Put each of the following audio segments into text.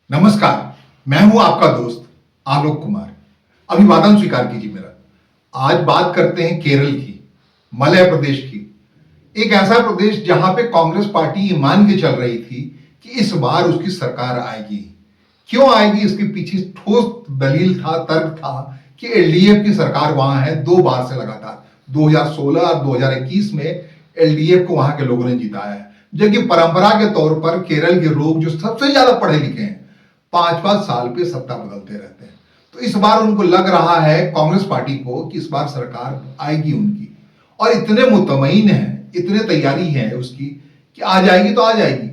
नमस्कार। मैं हूं आपका दोस्त आलोक कुमार। अभिवादन स्वीकार कीजिए मेरा। आज बात करते हैं केरल की, मलय प्रदेश की। एक ऐसा प्रदेश जहां पे कांग्रेस पार्टी ये मान के चल रही थी कि इस बार उसकी सरकार आएगी। क्यों आएगी, इसके पीछे ठोस दलील था, तर्क था कि एलडीएफ की सरकार वहां है 2 बार से लगातार। 2016 और 2021 में एलडीएफ को वहां के लोगों ने जिताया है, जबकि परंपरा के तौर पर केरल के लोग जो सबसे ज्यादा पढ़े लिखे हैं 5-5 साल पे सत्ता बदलते रहते हैं। तो इस बार उनको लग रहा है, कांग्रेस पार्टी को, कि इस बार सरकार आएगी उनकी, और इतने मुतमईन है, इतने तैयारी है उसकी कि आ जाएगी तो आ जाएगी।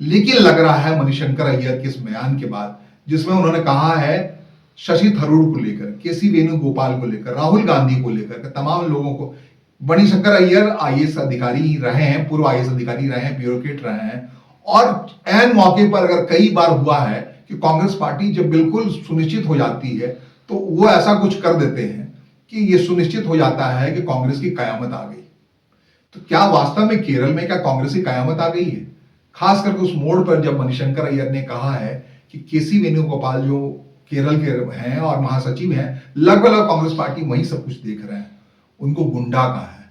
लेकिन लग रहा है मणिशंकर अय्यर के इस बयान के बाद, जिसमें उन्होंने कहा है शशि थरूर को लेकर, केसी वेणुगोपाल को लेकर, राहुल गांधी को लेकर, तमाम लोगों को। मणिशंकर अय्यर आईएएस अधिकारी रहे हैं, पूर्व आईएएस अधिकारी रहे हैं, ब्यूरोक्रेट रहे हैं, और ऐन मौके पर अगर कई बार हुआ है कि कांग्रेस पार्टी जब बिल्कुल सुनिश्चित हो जाती है तो वो ऐसा कुछ कर देते हैं कि ये सुनिश्चित हो जाता है कि कांग्रेस की कयामत आ गई। तो क्या वास्तव में केरल में क्या कांग्रेस की कयामत आ गई है? खास करके उस मोड़ पर जब मणिशंकर अय्यर ने कहा है कि केसी वेणुगोपाल जो केरल के हैं और महासचिव हैं, लगभग कांग्रेस पार्टी वही सब कुछ देख रहे हैं, उनको गुंडा कहा है,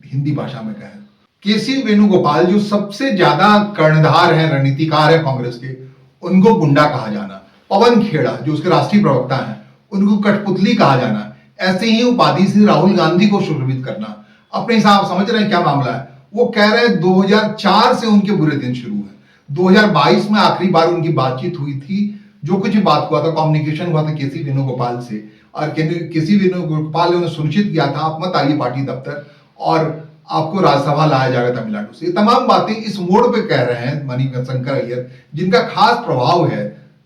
हिंदी भाषा में कहें। केसी वेणुगोपाल जो सबसे ज्यादा कर्णधार हैं, रणनीतिकार है कांग्रेस के, उनको गुंडा कहा जाना। पवन खेड़ा जो उसके राष्ट्रीय प्रवक्ता हैं, उनको कठपुतली कहा जाना। ऐसे ही उपाधि से राहुल गांधी को सुशोभित करना। अपने हिसाब समझ रहे हैं क्या मामला है? वो कह रहे हैं 2004 से उनके बुरे दिन शुरू है। 2022 में आखिरी बार उनकी बातचीत हुई थी, जो कुछ बात हुआ था, कम्युनिकेशन हुआ था केसी वेणुगोपाल से, और केसी वेणुगोपाल ने उन्हें सुनिश्चित किया था आप मत आइए पार्टी दफ्तर और आपको राज्यसभा लाया जाएगा तमिलनाडु से। ये तमाम बातें इस मोड़ पे कह रहे हैं मणिशंकर अय्यर, जिनका खास प्रभाव है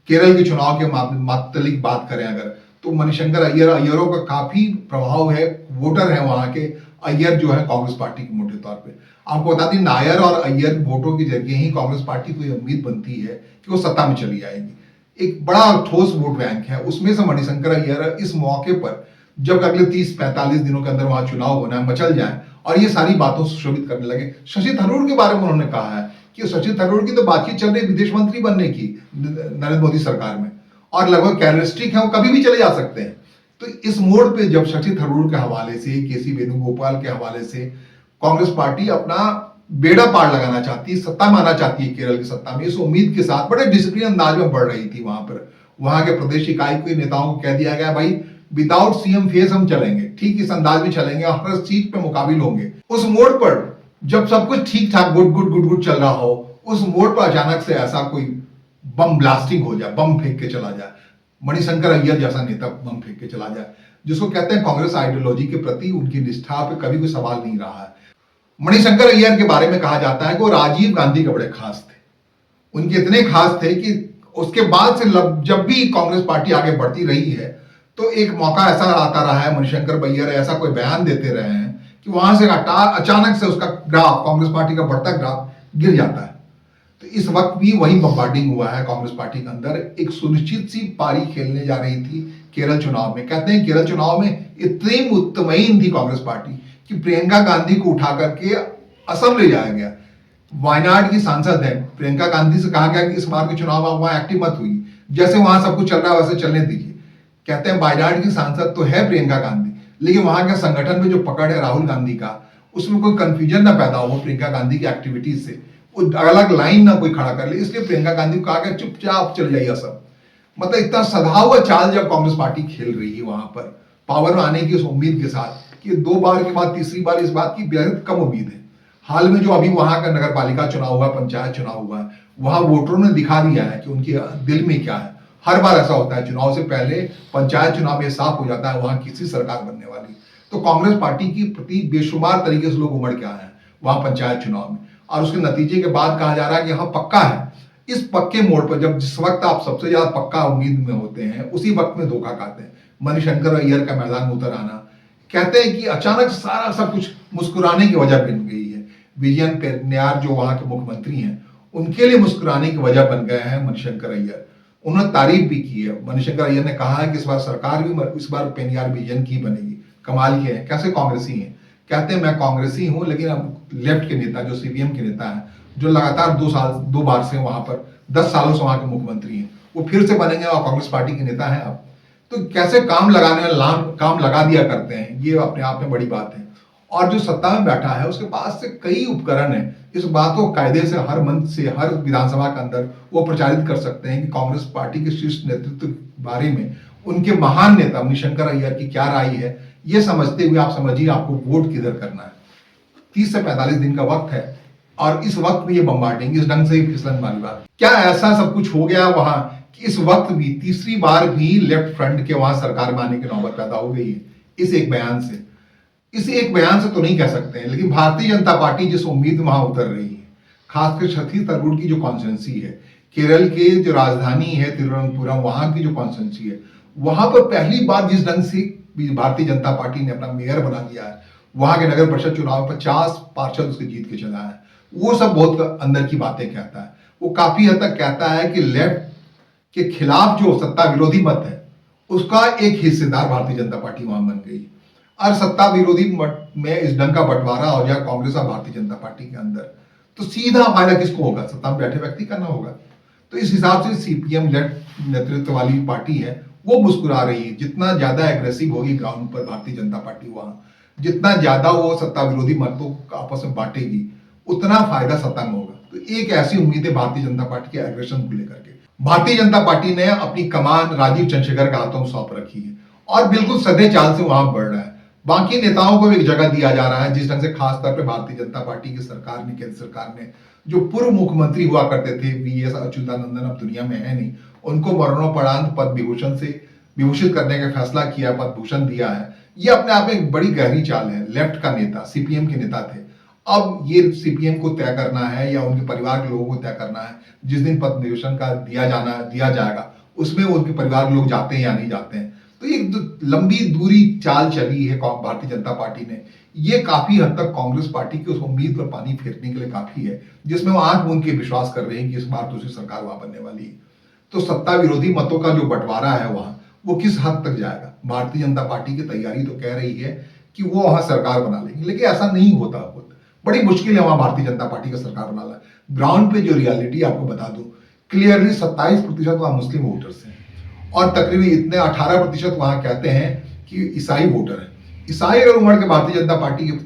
केरल के चुनाव के मातलिक बात करें अगर, तो मणिशंकर अय्यरों का काफी प्रभाव है, वोटर है वहां के। अय्यर जो है कांग्रेस पार्टी के मोटे तौर पे, आपको बता दें, नायर और अय्यर वोटों के जरिए ही कांग्रेस पार्टी को यह उम्मीद बनती है कि वो सत्ता में चली आएगी। एक बड़ा ठोस वोट बैंक है, उसमें से मणिशंकर अय्यर इस मौके पर, जब अगले 30-45 दिनों के अंदर वहां चुनाव होना है, मचल जाए और ये सारी बातों से सुशोभित करने लगे। शशि थरूर के बारे में उन्होंने कहा है कि शशि थरूर की तो बातचीत चल रही विदेश मंत्री बनने की नरेंद्र मोदी सरकार में, और लगभग कैरेस्टिक है, वो कभी भी चले जा सकते हैं। तो इस मोड़ पे जब शशि थरूर के हवाले से, केसी वेणुगोपाल के हवाले से कांग्रेस पार्टी अपना बेड़ा पार लगाना चाहती है, सत्ता में आना चाहती है केरल की सत्ता में, इस उम्मीद के साथ बड़े डिसिप्लिन अंदाज में बढ़ रही थी वहां पर। वहां के प्रदेश इकाई के नेताओं को कह दिया गया, भाई विदाउट सीएम फेस हम चलेंगे, ठीक इस अंदाज में चलेंगे और हर सीट पे मुकाबिल होंगे। उस मोड़ पर जब सब कुछ ठीक ठाक गुड गुड गुड गुड चल रहा हो, उस मोड़ पर अचानक से ऐसा कोई बम ब्लास्टिंग हो जाए, बम फेंक के चला जाए, मणिशंकर अय्यर जैसा नेता बम फेंक के चला जाए, जिसको कहते हैं कांग्रेस आइडियोलॉजी के प्रति उनकी निष्ठा पे कभी कोई सवाल नहीं रहा है। मणिशंकर अय्यर के बारे में कहा जाता है कि वो राजीव गांधी के बड़े खास थे। उनके इतने खास थे कि उसके बाद से जब भी कांग्रेस पार्टी आगे बढ़ती रही है, तो एक मौका ऐसा आता रहा है, मणिशंकर अय्यर ऐसा कोई बयान देते रहे हैं कि वहां से अचानक से उसका ग्राफ, कांग्रेस पार्टी का बढ़ता ग्राफ गिर जाता है। तो इस वक्त भी वही बम्बार्डिंग हुआ है कांग्रेस पार्टी के अंदर। एक सुनिश्चित सी पारी खेलने जा रही थी केरल चुनाव में। कहते हैं केरल चुनाव में इतनी मुतमईन थी कांग्रेस पार्टी कि प्रियंका गांधी को उठा करके असम ले जाया गया। वायनाड की सांसद है, प्रियंका गांधी से कहा गया कि इस बार के चुनाव आप वहां एक्टिव मत हुई, जैसे वहां सब कुछ चल रहा है वैसे चलने दीजिए। कहते हैं वायनाड की सांसद तो है प्रियंका गांधी, लेकिन वहां के संगठन में जो पकड़ है राहुल गांधी का, उसमें कोई कंफ्यूजन ना पैदा हो प्रियंका गांधी की एक्टिविटीज से, अलग लाइन ना कोई खड़ा कर ले, इसलिए प्रियंका गांधी को कहा गया चुपचाप चल जाइए असम। मतलब इतना सधा हुआ चाल जब कांग्रेस पार्टी खेल रही है वहां पर, पावर में आने की उस उम्मीद के साथ कि 2 बार के बाद तीसरी बार इस बात की बेहद कम उम्मीद है। हाल में जो अभी वहां का नगर पालिका चुनाव हुआ, पंचायत चुनाव हुआ, वहां वोटरों ने दिखा दिया है कि उनके दिल में क्या है। हर बार ऐसा होता है, चुनाव से पहले पंचायत चुनाव में साफ हो जाता है वहां किसी सरकार बनने वाली। तो कांग्रेस पार्टी की प्रति बेशुमार तरीके से लोग उमड़ के आए हैं वहां पंचायत चुनाव में, और उसके नतीजे के बाद कहा जा रहा है कि हाँ पक्का है। इस पक्के मोड़ पर जब जिस वक्त आप सबसे ज्यादा पक्का उम्मीद में होते हैं, उसी वक्त में धोखा खाते हैं। मणिशंकर अय्यर का मैदान में उतर आना, कहते हैं कि अचानक सारा सब कुछ मुस्कुराने की वजह बन गई है। विजयन पेन्नार जो वहां के मुख्यमंत्री हैं, उनके लिए मुस्कुराने की वजह बन गए हैं मणिशंकर अय्यर। उन्होंने तारीफ भी की है। मणिशंकर अय्यर ने कहा है कि इस बार सरकार भी इस बार पेन्नार विजयन की बनेगी। कमाल के हैं, कैसे कांग्रेसी हैं। कहते हैं मैं कांग्रेसी हूं, लेकिन अब लेफ्ट के नेता जो सीपीएम के नेता हैं, जो लगातार 2 बार से वहां पर 10 सालों से वहां के मुख्यमंत्री हैं, वो फिर से बनेंगे और कांग्रेस पार्टी के नेता हैं आप। तो कैसे काम लगा दिया करते हैं, ये अपने आप में बड़ी बात है। और जो सत्ता में बैठा है उसके पास से कई उपकरण हैं, इस बात को कायदे से हर मंच से, हर विधानसभा के अंदर वो प्रचारित कर सकते हैं कि कांग्रेस पार्टी के शीर्ष नेतृत्व के बारे में उनके महान नेता मणिशंकर अय्यर की क्या राय है। ये समझते हुए आप समझिए आपको वोट किधर करना है। 30 से 45 दिन का वक्त है और इस वक्त में ये बम्बार्डिंग, इस ढंग से फिसलन वाली बात, क्या ऐसा सब कुछ हो गया वहां कि इस वक्त भी तीसरी बार भी लेफ्ट फ्रंट के वहां सरकार में आने की नौबत पैदा हो गई है इस एक बयान से। इस एक बयान से तो नहीं कह सकते हैं, लेकिन भारतीय जनता पार्टी जिस उम्मीद वहां उतर रही है, खासकर छत्तीस तरूड़ की जो कॉन्स्टिट्यूंसी है, केरल के जो राजधानी है तिरुवनंतपुरम, वहां की जो कॉन्स्टिट्यूंसी है, वहां पर पहली बार जिस ढंग से भारतीय जनता पार्टी ने अपना मेयर बना दिया है, वहां के नगर परिषद चुनाव में 50 पार्षद उसके जीत के चला है, वो सब बहुत अंदर की बातें कहता है। वो काफी हद तक कहता है कि लेफ्ट के खिलाफ जो सत्ता विरोधी मत है उसका एक हिस्सेदार भारतीय जनता पार्टी वहां बन गई। और सत्ता विरोधी मत में इस ढंग का बंटवारा हो जाए कांग्रेस और भारतीय जनता पार्टी के अंदर, तो सीधा फायदा किसको होगा? सत्ता में बैठे व्यक्ति का ना होगा। तो इस हिसाब से सीपीएम लेफ्ट नेतृत्व वाली पार्टी है वो मुस्कुरा रही है। जितना ज्यादा एग्रेसिव होगी ग्राउंड पर भारतीय जनता पार्टी, वहां जितना ज्यादा वो सत्ता विरोधी मतों को आपस में बांटेगी, उतना फायदा सत्ता में होगा। तो एक ऐसी उम्मीद है भारतीय जनता पार्टी के एग्रेशन को लेकर के। भारतीय जनता पार्टी ने अपनी कमान राजीव चंद्रशेखर के हाथों में सौंप रखी है और बिल्कुल सधे चाल से वहां बढ़ रहा है। बाकी नेताओं को भी एक जगह दिया जा रहा है, जिस ढंग से खासतौर पर भारतीय जनता पार्टी की सरकार ने, केंद्र सरकार ने, जो पूर्व मुख्यमंत्री हुआ करते थे वीएस अच्युतानंदन, अब दुनिया में है नहीं, उनको मरणोपरांत पद्म विभूषण से विभूषित करने का फैसला किया, पद्म भूषण दिया है। ये अपने आप में एक बड़ी गहरी चाल है। लेफ्ट का नेता, सीपीएम के नेता थे, अब ये सीपीएम को तय करना है या उनके परिवार के लोगों को तय करना है, जिस दिन पद्म विभूषण का दिया जाएगा उसमें उनके परिवार के लोग जाते हैं या नहीं जाते हैं। तो एक लंबी दूरी चाल चली है भारतीय जनता पार्टी ने। ये काफी हद तक कांग्रेस पार्टी की उस उम्मीद पर पानी फेरने के लिए काफी है, जिसमें वो आंख मूंद के विश्वास कर रहे हैं कि इस बार दूसरी सरकार वहां बनने वाली है। तो सत्ता विरोधी मतों का जो बंटवारा है वहां, वो किस हद तक जाएगा? भारतीय जनता पार्टी की तैयारी तो कह रही है कि वो वहां सरकार बना लेंगे, लेकिन ऐसा नहीं होता। बड़ी मुश्किल है वहां भारतीय जनता पार्टी का सरकार बनाना। ग्राउंड पे जो रियलिटी आपको बता दूं, क्लियरली 27% वहां मुस्लिम वोटर्स हैं और तकरीबन इतने 18% वहां कहते हैं कि ईसाई वोटर हैं। ईसाई अगर उमड़ के भारतीय जनता पार्टी के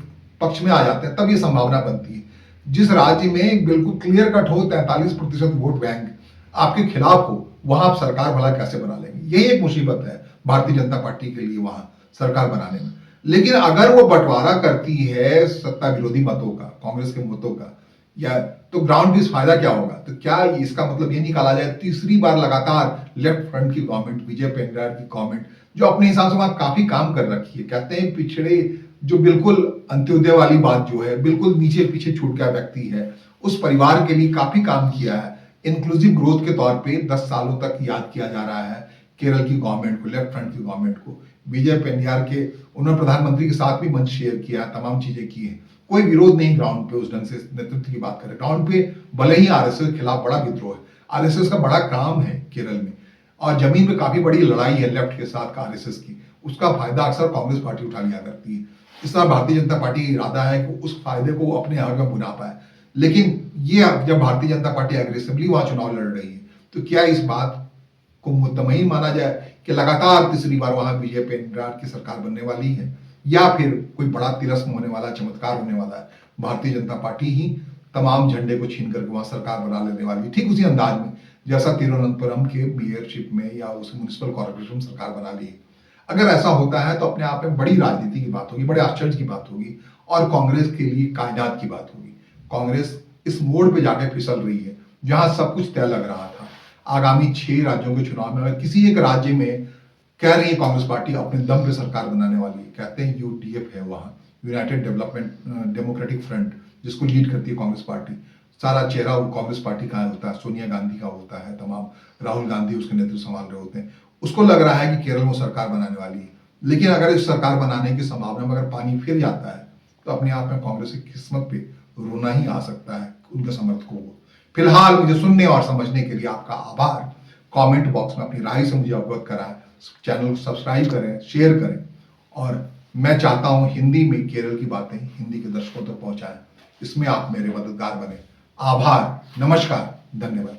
पक्ष में आ जाते हैं तब ये संभावना बनती है। जिस राज्य में बिल्कुल क्लियर कट हो 43% वोट बैंक आपके खिलाफ हो, वहां आप सरकार भला कैसे बना लेंगे? यही एक मुसीबत है भारतीय जनता पार्टी के लिए वहां सरकार बनाने में। लेकिन अगर वो बंटवारा करती है सत्ता विरोधी मतों का, कांग्रेस के मतों का, या तो ग्राउंड बेस फायदा क्या होगा? तो क्या इसका मतलब ये निकाला जाए तीसरी बार लगातार लेफ्ट फ्रंट की गवर्नमेंट, विजय पेंड्रार की गवर्नमेंट, जो अपने हिसाब से वहां काफी काम कर रखी है, कहते हैं पिछड़े, जो बिल्कुल अंत्योदय वाली बात जो है, बिल्कुल नीचे पीछे छूट गया व्यक्ति है, उस परिवार के लिए काफी काम किया है। इंक्लूसिव ग्रोथ के तौर पे 10 सालों तक याद किया जा रहा है केरल की गवर्नमेंट को, लेफ्ट फ्रंट की गवर्नमेंट को। विजय पेंड्यार के, उन्होंने प्रधानमंत्री के साथ भी मंच शेयर किया, तमाम चीजें की है, कोई विरोध नहीं ग्राउंड पे उस ढंग से नेतृत्व की बात करें। ग्राउंड पे भले ही आरएसएस के खिलाफ बड़ा विद्रोह है, आरएसएस का बड़ा काम है केरल में, और जमीन पे काफी बड़ी लड़ाई है लेफ्ट के साथ आरएसएस की, उसका फायदा अक्सर कांग्रेस पार्टी उठा लिया करती है। इस तरह भारतीय जनता पार्टी का इरादा है कि उस फायदे को अपने हक में बुला पाए। लेकिन ये जब भारतीय जनता पार्टी एग्रेसिवली वहां चुनाव लड़ रही है, तो क्या इस बात को मुतमईन माना जाए कि लगातार तीसरी बार वहां विजय पेंड्रार की सरकार बनने वाली है, या फिर कोई बड़ा तिरस्म होने वाला, चमत्कार होने वाला है? भारतीय जनता पार्टी ही तमाम झंडे को छीन करके वहां सरकार बना लेने वाली है, ठीक उसी अंदाज में जैसा तिरुवनंतपुरम के मेयरशिप में या उस म्युनिसिपल कॉर्पोरेशन में सरकार बना ली है। अगर ऐसा होता है तो अपने आप में बड़ी राजनीति की बात होगी, बड़े आश्चर्य की बात होगी और कांग्रेस के लिए कायनात की बात होगी। कांग्रेस इस मोड़ पे जाके फिसल रही है जहां सब कुछ तय लग रहा था। आगामी 6 राज्यों के चुनाव में अगर किसी एक राज्य में कह रही है कांग्रेस पार्टी अपने दम पे सरकार बनाने वाली है, कहते हैं यूडीएफ है वहां, यूनाइटेड डेवलपमेंट डेमोक्रेटिक फ्रंट, जिसको लीड करती है कांग्रेस पार्टी। सारा चेहरा वो कांग्रेस पार्टी का होता है, सोनिया गांधी का होता है, तमाम राहुल गांधी उसके नेतृत्व संभाल रहे होते हैं। उसको लग रहा है कि केरल में सरकार बनाने वाली है। लेकिन अगर इस सरकार बनाने की संभावना में अगर पानी फिर जाता है तो अपने आप में कांग्रेस की किस्मत पे रोना ही आ सकता है उनके समर्थकों को। फिलहाल मुझे सुनने और समझने के लिए आपका आभार। कमेंट बॉक्स में अपनी राय से मुझे अवगत कराएं, चैनल को सब्सक्राइब करें, शेयर करें, और मैं चाहता हूं हिंदी में केरल की बातें हिंदी के दर्शकों तक पहुंचाएं। इसमें आप मेरे मददगार बने। आभार, नमस्कार, धन्यवाद।